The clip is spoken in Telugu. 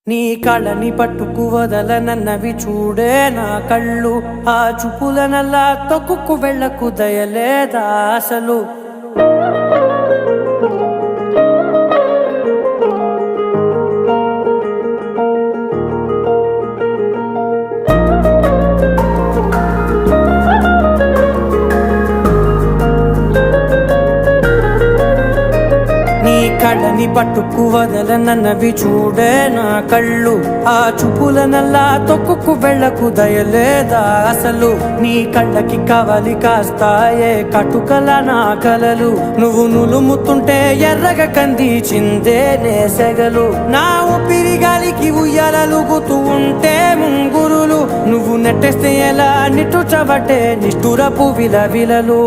నీ కళని పట్టుకు వదలనన్నవి చూడే నా కళ్ళు, ఆ చూపులనల్లా తొక్కుకు వెళ్ళకు దయలేదా అసలు. కళ్ళని పట్టుకు వదలనన్నవి చూడే నా కళ్ళు, ఆ చూపులనల్లా తొక్కుకు వెళ్ళకు దయలేదా అసలు. నీ కళ్ళకి కవలి కాస్తాయే కటుకల నా కలలు, నువ్వు నులుముతుంటే ఎర్రగ కందిచిందే నేసెగలు. నా ఊపిరి గాలికి ఉయ్యాలలుగుతూ ఉంటే ముంగురులు, నువ్వు నెట్టేస్తే ఎలా నిట్టుచబట్టే నిష్ఠురపు విలవిలలు.